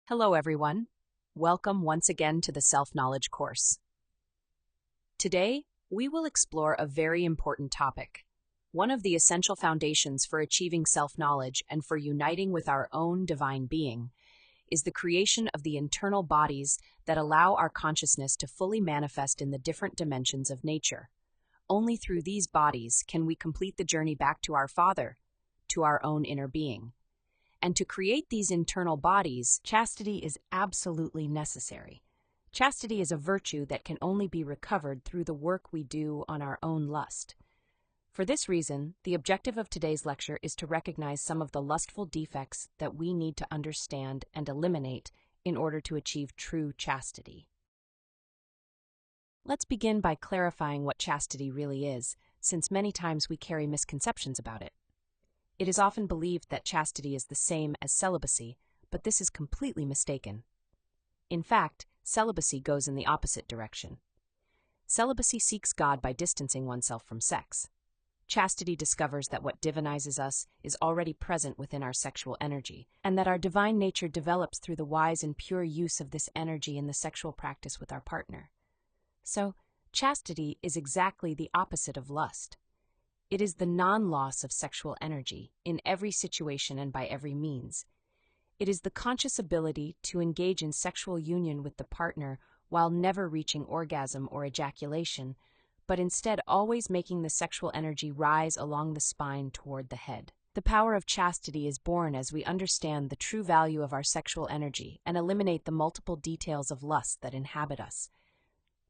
Hello, everyone. Welcome once again to the Self-Knowledge course. Today, we will explore a very important topic. One of the essential foundations for achieving self-knowledge and for uniting with our own divine being is the creation of the internal bodies that allow our consciousness to fully manifest in the different dimensions of nature. Only through these bodies can we complete the journey back to our Father, to our own inner being. And to create these internal bodies, chastity is absolutely necessary. Chastity is a virtue that can only be recovered through the work we do on our own lust. For this reason, the objective of today's lecture is to recognize some of the lustful defects that we need to understand and eliminate in order to achieve true chastity. Let's begin by clarifying what chastity really is, since many times we carry misconceptions about it. It is often believed that chastity is the same as celibacy, but this is completely mistaken. In fact, celibacy goes in the opposite direction. Celibacy seeks God by distancing oneself from sex. Chastity discovers that what divinizes us is already present within our sexual energy, and that our divine nature develops through the wise and pure use of this energy in the sexual practice with our partner. So, chastity is exactly the opposite of lust. It is the non-loss of sexual energy in every situation and by every means. It is the conscious ability to engage in sexual union with the partner while never reaching orgasm or ejaculation, but instead always making the sexual energy rise along the spine toward the head. The power of chastity is born as we understand the true value of our sexual energy and eliminate the multiple details of lust that inhabit us.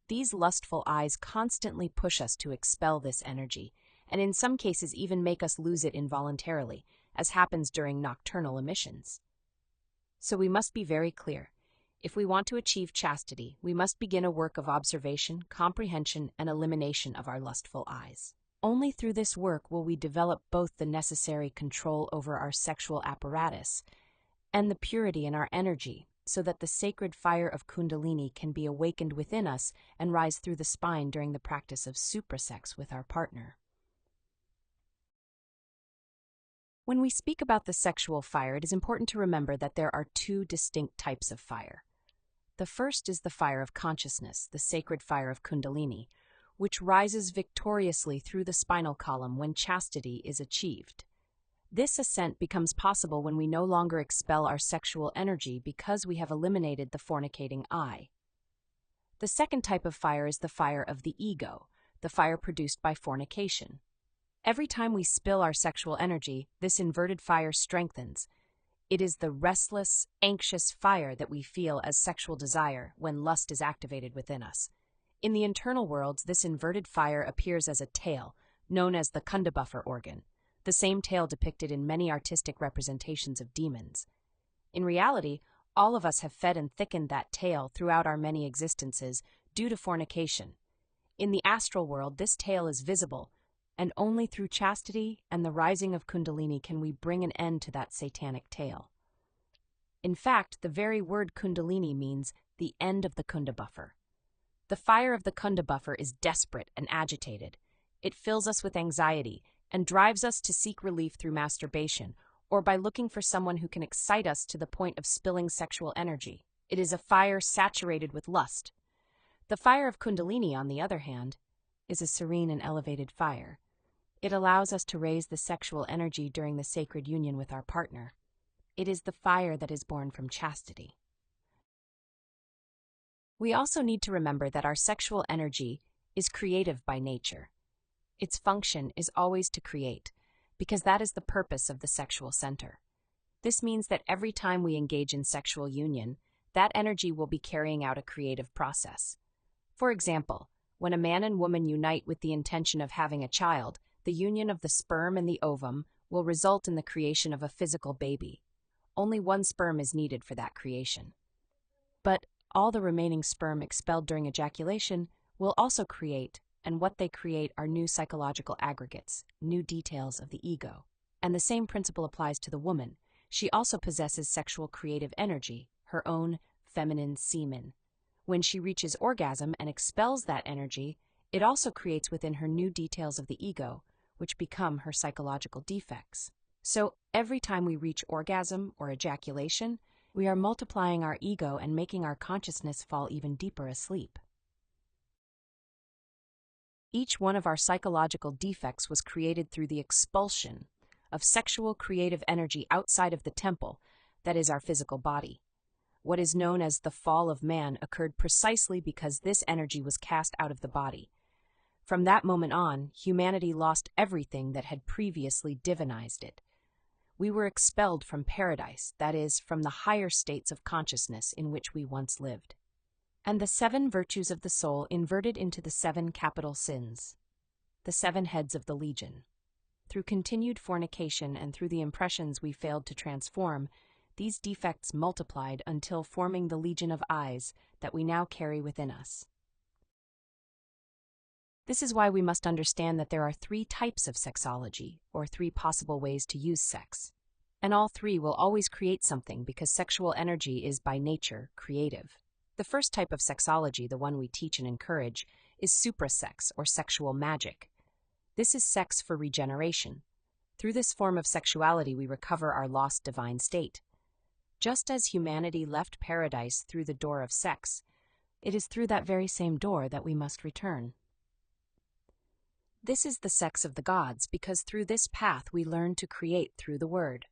These lustful eyes constantly push us to expel this energy, and in some cases even make us lose it involuntarily, as happens during nocturnal emissions. So we must be very clear. If we want to achieve chastity, we must begin a work of observation, comprehension, and elimination of our lustful eyes. Only through this work will we develop both the necessary control over our sexual apparatus and the purity in our energy, so that the sacred fire of Kundalini can be awakened within us and rise through the spine during the practice of suprasex with our partner. When we speak about the sexual fire, it is important to remember that there are two distinct types of fire. The first is the fire of consciousness, the sacred fire of Kundalini, which rises victoriously through the spinal column when chastity is achieved. This ascent becomes possible when we no longer expel our sexual energy because we have eliminated the fornicating eye. The second type of fire is the fire of the ego, the fire produced by fornication. Every time we spill our sexual energy, this inverted fire strengthens. It is the restless, anxious fire that we feel as sexual desire when lust is activated within us. In the internal worlds, this inverted fire appears as a tail, known as the Kundabuffer organ, the same tail depicted in many artistic representations of demons. In reality, all of us have fed and thickened that tail throughout our many existences due to fornication. In the astral world, this tail is visible, and only through chastity and the rising of Kundalini can we bring an end to that satanic tail. In fact, the very word Kundalini means the end of the Kundabuffer. The fire of the Kundabuffer is desperate and agitated. It fills us with anxiety and drives us to seek relief through masturbation or by looking for someone who can excite us to the point of spilling sexual energy. It is a fire saturated with lust. The fire of Kundalini, on the other hand, is a serene and elevated fire. It allows us to raise the sexual energy during the sacred union with our partner. It is the fire that is born from chastity. We also need to remember that our sexual energy is creative by nature. Its function is always to create, because that is the purpose of the sexual center. This means that every time we engage in sexual union, that energy will be carrying out a creative process. For example, when a man and woman unite with the intention of having a child, the union of the sperm and the ovum will result in the creation of a physical baby. Only one sperm is needed for that creation. But all the remaining sperm expelled during ejaculation will also create, and what they create are new psychological aggregates, new details of the ego. And the same principle applies to the woman. She also possesses sexual creative energy, her own feminine semen. When she reaches orgasm and expels that energy, it also creates within her new details of the ego, which become her psychological defects. So every time we reach orgasm or ejaculation, We are multiplying our ego and making our consciousness fall even deeper asleep. Each one of our psychological defects was created through the expulsion of sexual creative energy outside of the temple, that is our physical body. What is known as the fall of man occurred precisely because this energy was cast out of the body. From that moment on, humanity lost everything that had previously divinized it. We were expelled from paradise, that is, from the higher states of consciousness in which we once lived. And the 7 virtues of the soul inverted into the 7 capital sins, the 7 heads of the legion. Through continued fornication and through the impressions we failed to transform, these defects multiplied until forming the legion of eyes that we now carry within us. This is why we must understand that there are 3 types of sexology, or 3 possible ways to use sex. And all 3 will always create something because sexual energy is by nature creative. The first type of sexology, the one we teach and encourage, is suprasex, or sexual magic. This is sex for regeneration. Through this form of sexuality, we recover our lost divine state. Just as humanity left paradise through the door of sex, it is through that very same door that we must return. This is the sex of the gods because through this path we learn to create through the word.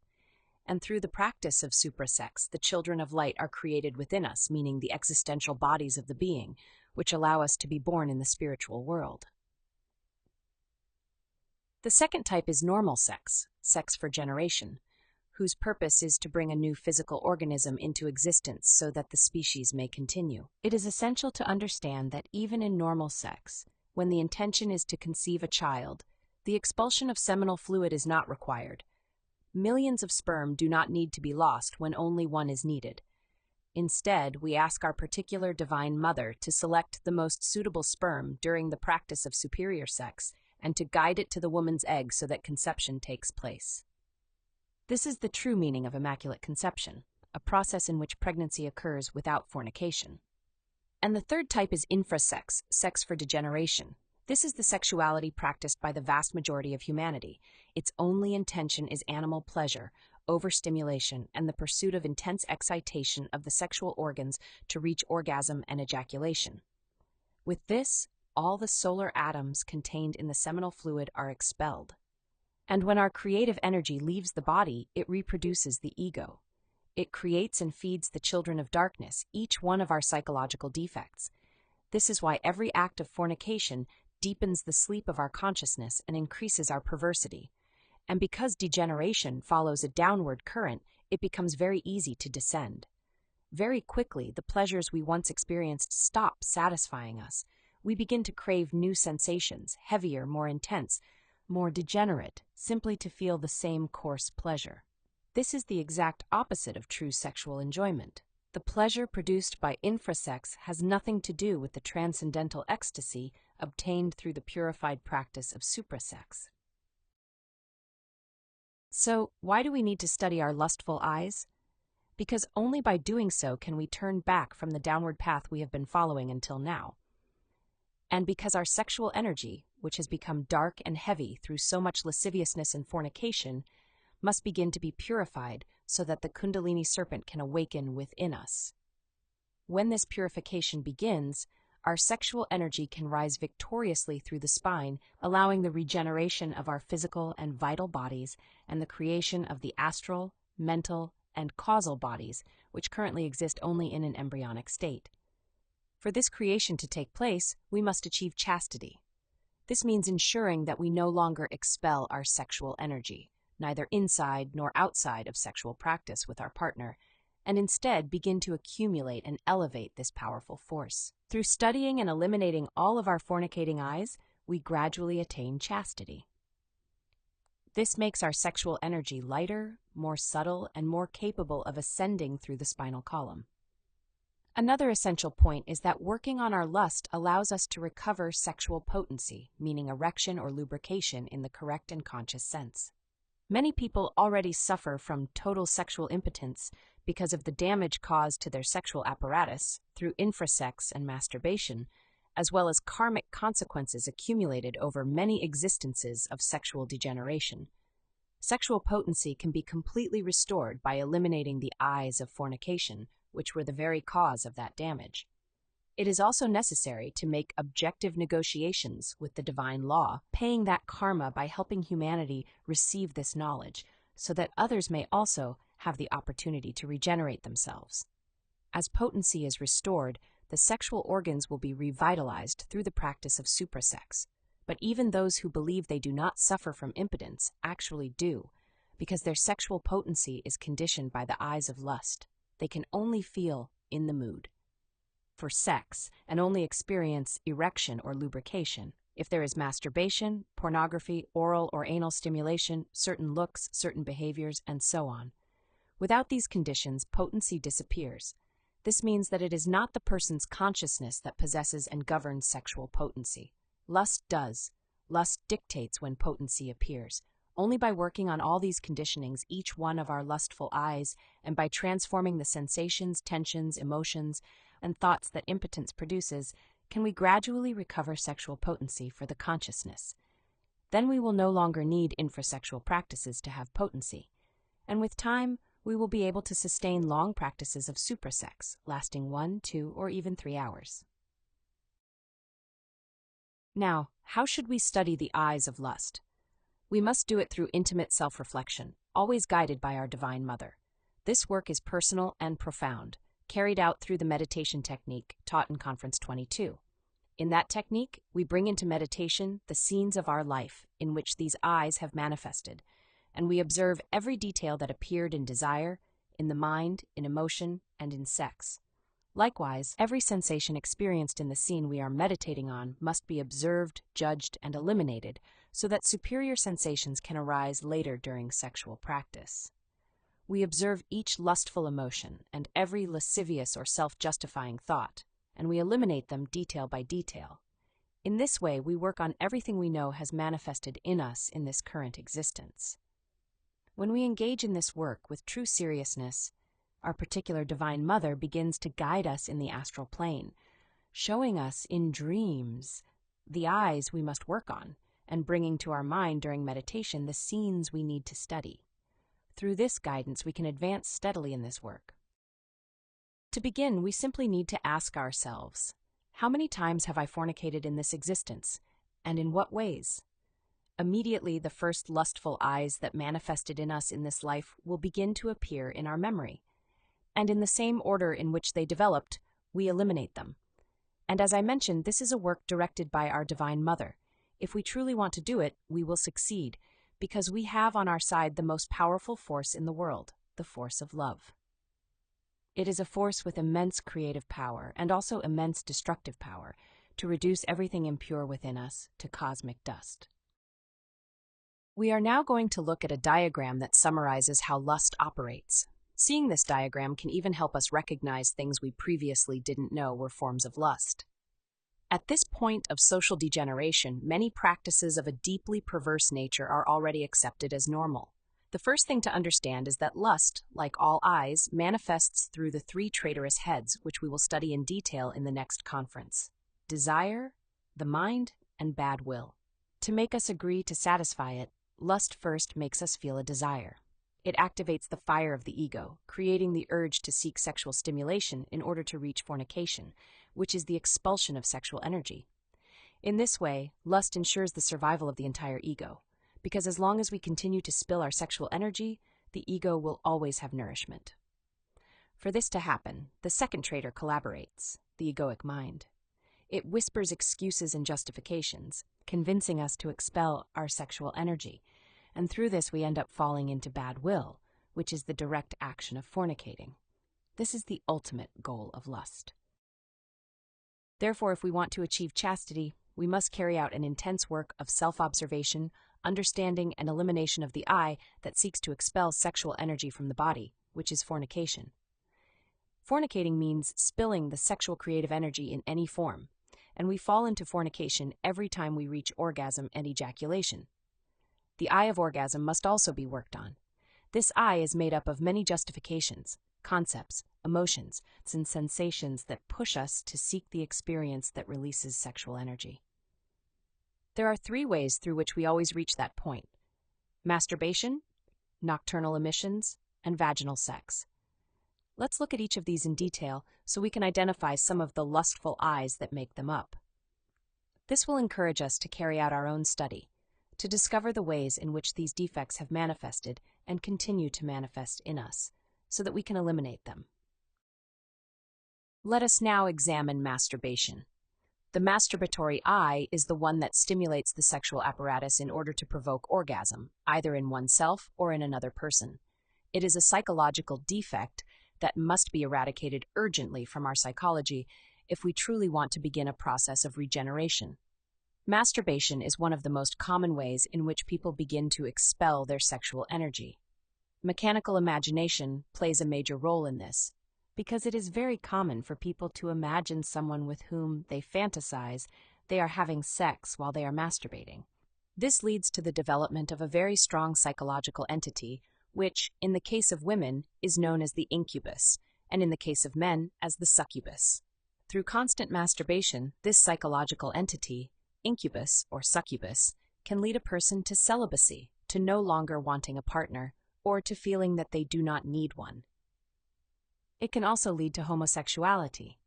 And through the practice of suprasex, the children of light are created within us, meaning the existential bodies of the being, which allow us to be born in the spiritual world. The second type is normal sex, sex for generation, whose purpose is to bring a new physical organism into existence so that the species may continue. It is essential to understand that even in normal sex, when the intention is to conceive a child, the expulsion of seminal fluid is not required. Millions of sperm do not need to be lost when only one is needed. Instead, we ask our particular divine mother to select the most suitable sperm during the practice of superior sex and to guide it to the woman's egg so that conception takes place. This is the true meaning of immaculate conception, a process in which pregnancy occurs without fornication. And the third type is infrasex, sex for degeneration. This is the sexuality practiced by the vast majority of humanity. Its only intention is animal pleasure, overstimulation, and the pursuit of intense excitation of the sexual organs to reach orgasm and ejaculation. With this, all the solar atoms contained in the seminal fluid are expelled. And when our creative energy leaves the body, it reproduces the ego. It creates and feeds the children of darkness, each one of our psychological defects. This is why every act of fornication deepens the sleep of our consciousness and increases our perversity. And because degeneration follows a downward current, it becomes very easy to descend. Very quickly, the pleasures we once experienced stop satisfying us. We begin to crave new sensations, heavier, more intense, more degenerate, simply to feel the same coarse pleasure. This is the exact opposite of true sexual enjoyment. The pleasure produced by infrasex has nothing to do with the transcendental ecstasy obtained through the purified practice of suprasex. So, why do we need to study our lustful eyes? Because only by doing so can we turn back from the downward path we have been following until now. And because our sexual energy, which has become dark and heavy through so much lasciviousness and fornication, must begin to be purified so that the Kundalini serpent can awaken within us. When this purification begins, our sexual energy can rise victoriously through the spine, allowing the regeneration of our physical and vital bodies and the creation of the astral, mental, and causal bodies, which currently exist only in an embryonic state. For this creation to take place, we must achieve chastity. This means ensuring that we no longer expel our sexual energy, neither inside nor outside of sexual practice with our partner, and instead begin to accumulate and elevate this powerful force. Through studying and eliminating all of our fornicating eyes, we gradually attain chastity. This makes our sexual energy lighter, more subtle, and more capable of ascending through the spinal column. Another essential point is that working on our lust allows us to recover sexual potency, meaning erection or lubrication in the correct and conscious sense. Many people already suffer from total sexual impotence because of the damage caused to their sexual apparatus through infrasex and masturbation, as well as karmic consequences accumulated over many existences of sexual degeneration. Sexual potency can be completely restored by eliminating the eyes of fornication, which were the very cause of that damage. It is also necessary to make objective negotiations with the divine law, paying that karma by helping humanity receive this knowledge, so that others may also have the opportunity to regenerate themselves. As potency is restored, the sexual organs will be revitalized through the practice of suprasex. But even those who believe they do not suffer from impotence actually do, because their sexual potency is conditioned by the eyes of lust. They can only feel in the mood for sex and only experience erection or lubrication. If there is masturbation, pornography, oral or anal stimulation, certain looks, certain behaviors, and so on. Without these conditions, potency disappears. This means that it is not the person's consciousness that possesses and governs sexual potency. Lust does. Lust dictates when potency appears. Only by working on all these conditionings, each one of our lustful eyes, and by transforming the sensations, tensions, emotions, and thoughts that impotence produces, can we gradually recover sexual potency for the consciousness. Then we will no longer need infrasexual practices to have potency. And with time, we will be able to sustain long practices of suprasex, lasting 1, 2, or even 3 hours. Now, how should we study the eyes of lust? We must do it through intimate self-reflection, always guided by our Divine Mother. This work is personal and profound, carried out through the meditation technique taught in Conference 22. In that technique, we bring into meditation the scenes of our life in which these eyes have manifested, and we observe every detail that appeared in desire, in the mind, in emotion, and in sex. Likewise, every sensation experienced in the scene we are meditating on must be observed, judged, and eliminated so that superior sensations can arise later during sexual practice. We observe each lustful emotion and every lascivious or self-justifying thought, and we eliminate them detail by detail. In this way, we work on everything we know has manifested in us in this current existence. When we engage in this work with true seriousness, our particular Divine Mother begins to guide us in the astral plane, showing us in dreams the eyes we must work on, and bringing to our mind during meditation the scenes we need to study. Through this guidance, we can advance steadily in this work. To begin, we simply need to ask ourselves, how many times have I fornicated in this existence, and in what ways? Immediately, the first lustful eyes that manifested in us in this life will begin to appear in our memory. And in the same order in which they developed, we eliminate them. And as I mentioned, this is a work directed by our Divine Mother. If we truly want to do it, we will succeed, because we have on our side the most powerful force in the world, the force of love. It is a force with immense creative power and also immense destructive power to reduce everything impure within us to cosmic dust. We are now going to look at a diagram that summarizes how lust operates. Seeing this diagram can even help us recognize things we previously didn't know were forms of lust. At this point of social degeneration, many practices of a deeply perverse nature are already accepted as normal. The first thing to understand is that lust, like all eyes, manifests through the 3 traitorous heads, which we will study in detail in the next conference: desire, the mind, and bad will. To make us agree to satisfy it, lust first makes us feel a desire. It activates the fire of the ego, creating the urge to seek sexual stimulation in order to reach fornication, which is the expulsion of sexual energy. In this way, lust ensures the survival of the entire ego, because as long as we continue to spill our sexual energy, the ego will always have nourishment. For this to happen, the second traitor collaborates, the egoic mind. It whispers excuses and justifications, convincing us to expel our sexual energy, and through this we end up falling into bad will, which is the direct action of fornicating. This is the ultimate goal of lust. Therefore, if we want to achieve chastity, we must carry out an intense work of self-observation, understanding, and elimination of the I that seeks to expel sexual energy from the body, which is fornication. Fornicating means spilling the sexual creative energy in any form, and we fall into fornication every time we reach orgasm and ejaculation. The eye of orgasm must also be worked on. This eye is made up of many justifications, concepts, emotions, and sensations that push us to seek the experience that releases sexual energy. There are 3 ways through which we always reach that point: masturbation, nocturnal emissions, and vaginal sex. Let's look at each of these in detail so we can identify some of the lustful eyes that make them up. This will encourage us to carry out our own study, to discover the ways in which these defects have manifested and continue to manifest in us, so that we can eliminate them. Let us now examine masturbation. The masturbatory eye is the one that stimulates the sexual apparatus in order to provoke orgasm, either in oneself or in another person. It is a psychological defect that must be eradicated urgently from our psychology if we truly want to begin a process of regeneration. Masturbation is one of the most common ways in which people begin to expel their sexual energy. Mechanical imagination plays a major role in this, because it is very common for people to imagine someone with whom they fantasize they are having sex while they are masturbating. This leads to the development of a very strong psychological entity, which, in the case of women, is known as the incubus, and in the case of men, as the succubus. Through constant masturbation, this psychological entity, incubus or succubus, can lead a person to celibacy, to no longer wanting a partner, or to feeling that they do not need one. It can also lead to homosexuality,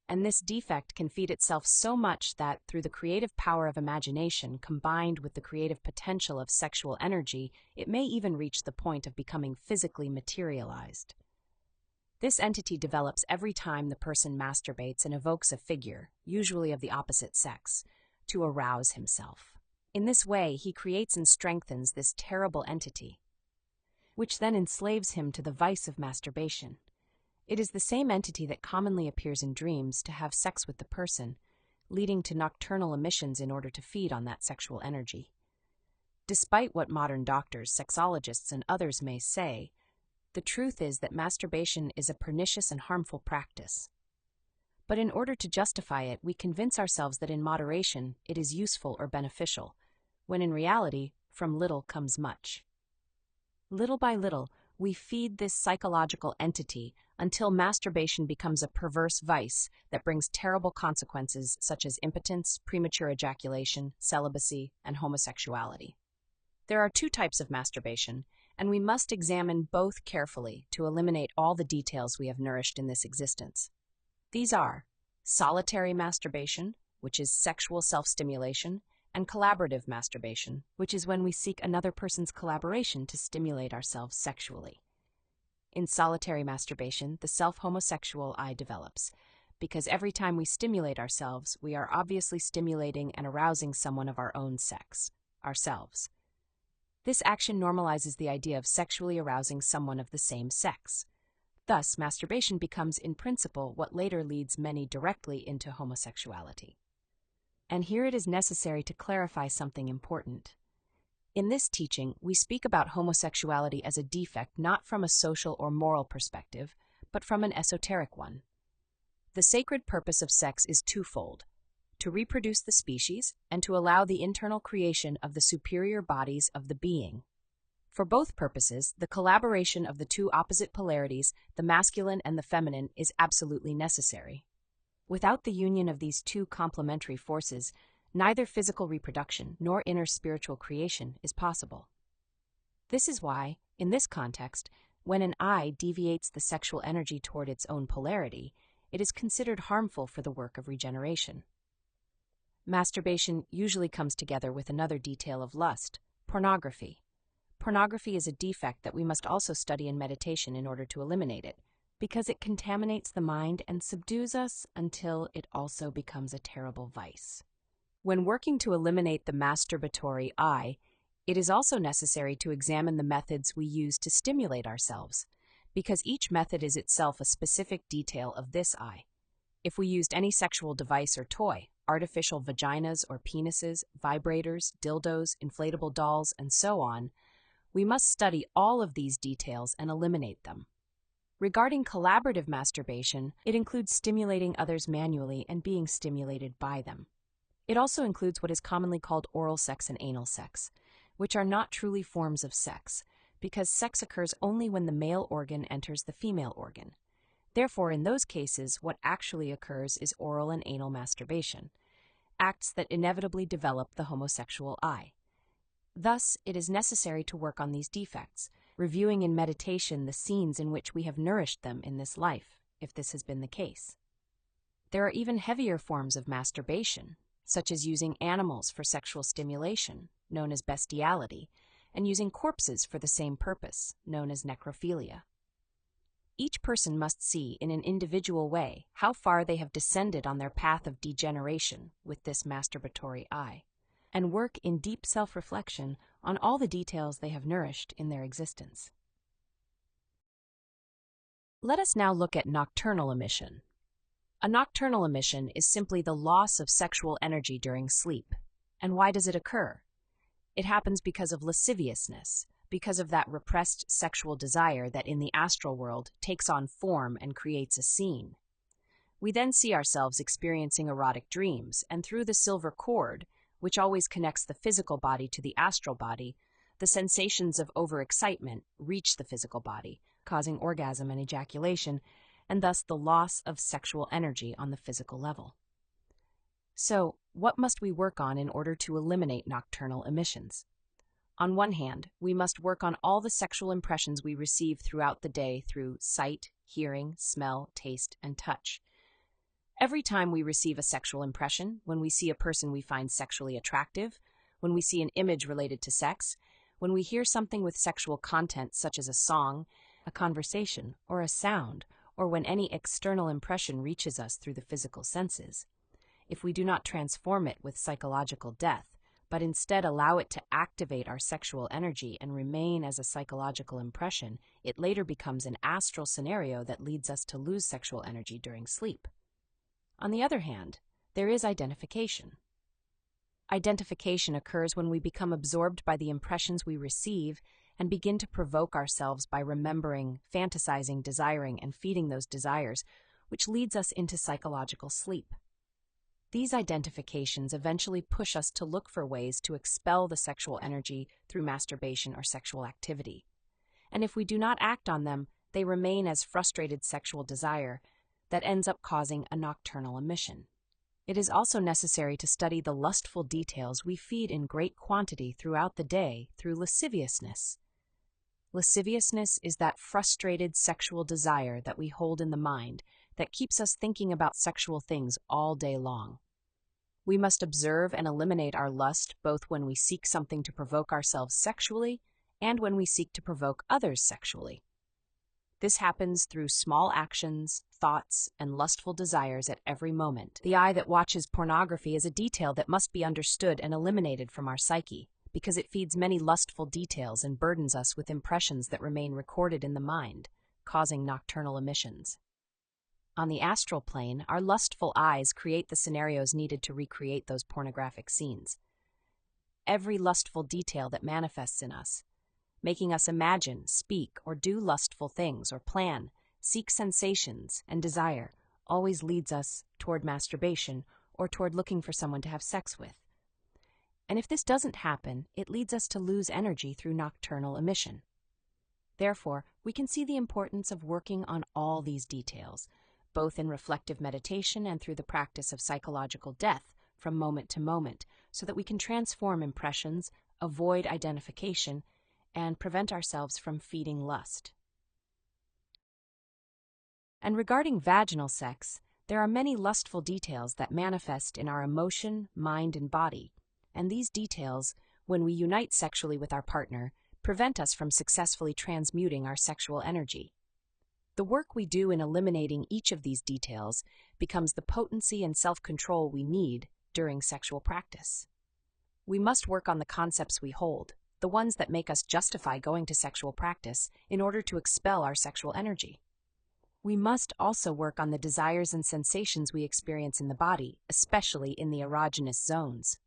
and this defect can feed itself so much that, through the creative power of imagination combined with the creative potential of sexual energy, it may even reach the point of becoming physically materialized. This entity develops every time the person masturbates and evokes a figure, usually of the opposite sex, to arouse himself. In this way, he creates and strengthens this terrible entity, which then enslaves him to the vice of masturbation. It is the same entity that commonly appears in dreams to have sex with the person, leading to nocturnal emissions in order to feed on that sexual energy. Despite what modern doctors, sexologists, and others may say, the truth is that masturbation is a pernicious and harmful practice. But in order to justify it, we convince ourselves that in moderation it is useful or beneficial, when in reality, from little comes much. Little by little, we feed this psychological entity until masturbation becomes a perverse vice that brings terrible consequences such as impotence, premature ejaculation, celibacy, and homosexuality. There are two types of masturbation, and we must examine both carefully to eliminate all the details we have nourished in this existence. These are solitary masturbation, which is sexual self-stimulation, and collaborative masturbation, which is when we seek another person's collaboration to stimulate ourselves sexually. In solitary masturbation, the self-homosexual eye develops, because every time we stimulate ourselves, we are obviously stimulating and arousing someone of our own sex, ourselves. This action normalizes the idea of sexually arousing someone of the same sex. Thus, masturbation becomes, in principle, what later leads many directly into homosexuality. And here it is necessary to clarify something important. In this teaching, we speak about homosexuality as a defect not from a social or moral perspective, but from an esoteric one. The sacred purpose of sex is twofold: to reproduce the species and to allow the internal creation of the superior bodies of the being. For both purposes, the collaboration of the two opposite polarities, the masculine and the feminine, is absolutely necessary. Without the union of these two complementary forces, neither physical reproduction nor inner spiritual creation is possible. This is why, in this context, when an eye deviates the sexual energy toward its own polarity, it is considered harmful for the work of regeneration. Masturbation usually comes together with another detail of lust, pornography. Pornography is a defect that we must also study in meditation in order to eliminate it, because it contaminates the mind and subdues us until it also becomes a terrible vice. When working to eliminate the masturbatory eye, it is also necessary to examine the methods we use to stimulate ourselves, because each method is itself a specific detail of this eye. If we used any sexual device or toy, artificial vaginas or penises, vibrators, dildos, inflatable dolls, and so on, we must study all of these details and eliminate them. Regarding collaborative masturbation, it includes stimulating others manually and being stimulated by them. It also includes what is commonly called oral sex and anal sex, which are not truly forms of sex, because sex occurs only when the male organ enters the female organ. Therefore, in those cases, what actually occurs is oral and anal masturbation, acts that inevitably develop the homosexual eye. Thus, it is necessary to work on these defects, reviewing in meditation the scenes in which we have nourished them in this life, if this has been the case. There are even heavier forms of masturbation, such as using animals for sexual stimulation, known as bestiality, and using corpses for the same purpose, known as necrophilia. Each person must see in an individual way how far they have descended on their path of degeneration with this masturbatory eye, and work in deep self-reflection on all the details they have nourished in their existence. Let us now look at nocturnal emission. A nocturnal emission is simply the loss of sexual energy during sleep. And why does it occur? It happens because of lasciviousness, because of that repressed sexual desire that in the astral world takes on form and creates a scene. We then see ourselves experiencing erotic dreams, and through the silver cord, which always connects the physical body to the astral body, the sensations of overexcitement reach the physical body, causing orgasm and ejaculation, and thus the loss of sexual energy on the physical level. So, what must we work on in order to eliminate nocturnal emissions? On one hand, we must work on all the sexual impressions we receive throughout the day through sight, hearing, smell, taste, and touch. Every time we receive a sexual impression, when we see a person we find sexually attractive, when we see an image related to sex, when we hear something with sexual content such as a song, a conversation, or a sound, or when any external impression reaches us through the physical senses, if we do not transform it with psychological death, but instead allow it to activate our sexual energy and remain as a psychological impression, it later becomes an astral scenario that leads us to lose sexual energy during sleep. On the other hand, there is identification. Identification occurs when we become absorbed by the impressions we receive and begin to provoke ourselves by remembering, fantasizing, desiring, and feeding those desires, which leads us into psychological sleep. These identifications eventually push us to look for ways to expel the sexual energy through masturbation or sexual activity. And if we do not act on them, they remain as frustrated sexual desire that ends up causing a nocturnal emission. It is also necessary to study the lustful details we feed in great quantity throughout the day through lasciviousness. Lasciviousness is that frustrated sexual desire that we hold in the mind that keeps us thinking about sexual things all day long. We must observe and eliminate our lust both when we seek something to provoke ourselves sexually and when we seek to provoke others sexually. This happens through small actions, thoughts, and lustful desires at every moment. The eye that watches pornography is a detail that must be understood and eliminated from our psyche, because it feeds many lustful details and burdens us with impressions that remain recorded in the mind, causing nocturnal emissions. On the astral plane, our lustful eyes create the scenarios needed to recreate those pornographic scenes. Every lustful detail that manifests in us, making us imagine, speak, or do lustful things, or plan, seek sensations, and desire, always leads us toward masturbation or toward looking for someone to have sex with. And if this doesn't happen, it leads us to lose energy through nocturnal emission. Therefore, we can see the importance of working on all these details, both in reflective meditation and through the practice of psychological death from moment to moment, so that we can transform impressions, avoid identification, and prevent ourselves from feeding lust. And regarding vaginal sex, there are many lustful details that manifest in our emotion, mind, and body, and these details, when we unite sexually with our partner, prevent us from successfully transmuting our sexual energy. The work we do in eliminating each of these details becomes the potency and self-control we need during sexual practice. We must work on the concepts we hold, the ones that make us justify going to sexual practice in order to expel our sexual energy. We must also work on the desires and sensations we experience in the body, especially in the erogenous zones.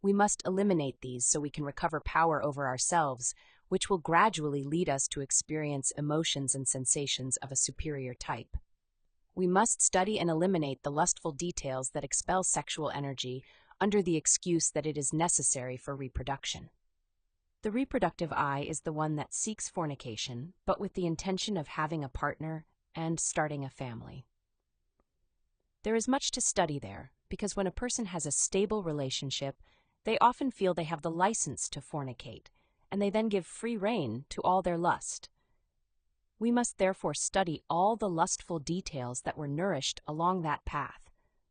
We must eliminate these so we can recover power over ourselves, which will gradually lead us to experience emotions and sensations of a superior type. We must study and eliminate the lustful details that expel sexual energy under the excuse that it is necessary for reproduction. The reproductive eye is the one that seeks fornication, but with the intention of having a partner and starting a family. There is much to study there, because when a person has a stable relationship, they often feel they have the license to fornicate, and they then give free rein to all their lust. We must therefore study all the lustful details that were nourished along that path,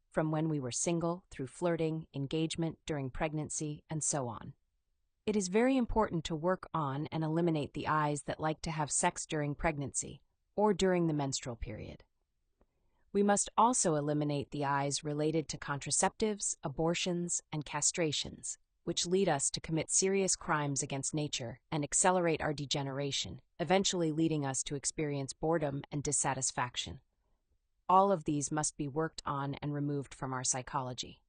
from when we were single, through flirting, engagement, during pregnancy, and so on. It is very important to work on and eliminate the eyes that like to have sex during pregnancy or during the menstrual period. We must also eliminate the eyes related to contraceptives, abortions, and castrations, which lead us to commit serious crimes against nature and accelerate our degeneration, eventually leading us to experience boredom and dissatisfaction. All of these must be worked on and removed from our psychology.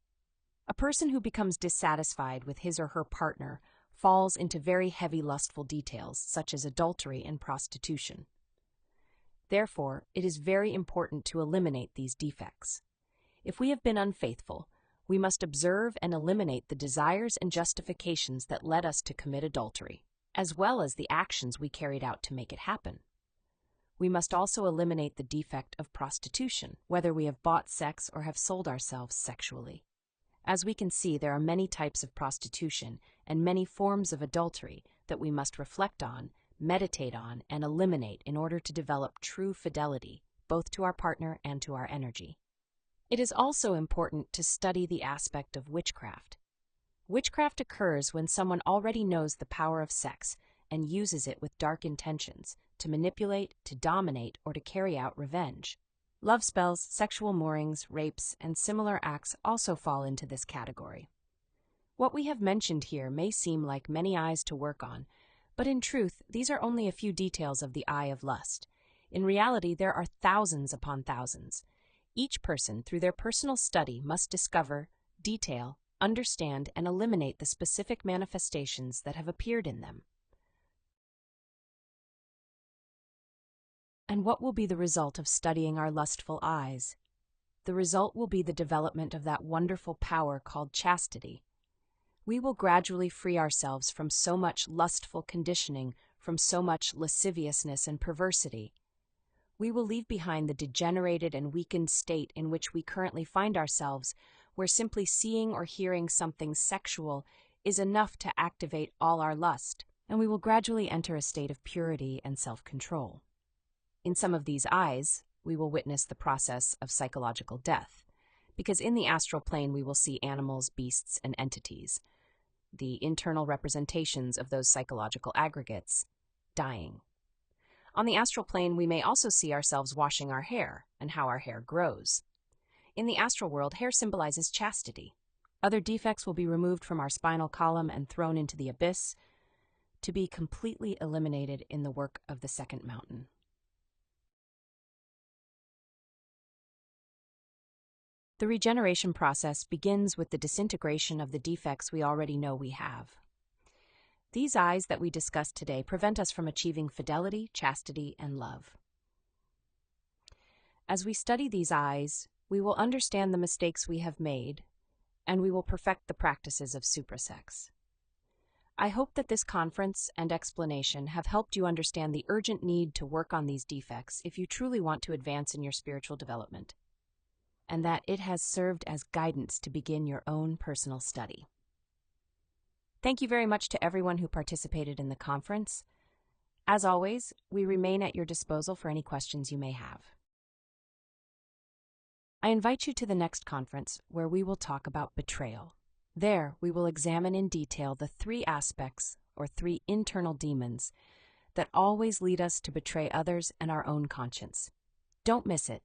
A person who becomes dissatisfied with his or her partner falls into very heavy lustful details, such as adultery and prostitution. Therefore, it is very important to eliminate these defects. If we have been unfaithful, we must observe and eliminate the desires and justifications that led us to commit adultery, as well as the actions we carried out to make it happen. We must also eliminate the defect of prostitution, whether we have bought sex or have sold ourselves sexually. As we can see, there are many types of prostitution and many forms of adultery that we must reflect on, meditate on, and eliminate in order to develop true fidelity, both to our partner and to our energy. It is also important to study the aspect of witchcraft. Witchcraft occurs when someone already knows the power of sex and uses it with dark intentions to manipulate, to dominate, or to carry out revenge. Love spells, sexual moorings, rapes, and similar acts also fall into this category. What we have mentioned here may seem like many eyes to work on, but in truth, these are only a few details of the eye of lust. In reality, there are thousands upon thousands. Each person, through their personal study, must discover, detail, understand, and eliminate the specific manifestations that have appeared in them. And what will be the result of studying our lustful eyes? The result will be the development of that wonderful power called chastity. We will gradually free ourselves from so much lustful conditioning, from so much lasciviousness and perversity. We will leave behind the degenerated and weakened state in which we currently find ourselves, where simply seeing or hearing something sexual is enough to activate all our lust, and we will gradually enter a state of purity and self-control. In some of these eyes, we will witness the process of psychological death, because in the astral plane we will see animals, beasts, and entities, the internal representations of those psychological aggregates, dying. On the astral plane, we may also see ourselves washing our hair and how our hair grows. In the astral world, hair symbolizes chastity. Other defects will be removed from our spinal column and thrown into the abyss to be completely eliminated in the work of the second mountain. The regeneration process begins with the disintegration of the defects we already know we have. These eyes that we discussed today prevent us from achieving fidelity, chastity, and love. As we study these eyes, we will understand the mistakes we have made, and we will perfect the practices of suprasex. I hope that this conference and explanation have helped you understand the urgent need to work on these defects if you truly want to advance in your spiritual development, and that it has served as guidance to begin your own personal study. Thank you very much to everyone who participated in the conference. As always, we remain at your disposal for any questions you may have. I invite you to the next conference where we will talk about betrayal. There, we will examine in detail the 3 aspects or 3 internal demons that always lead us to betray others and our own conscience. Don't miss it.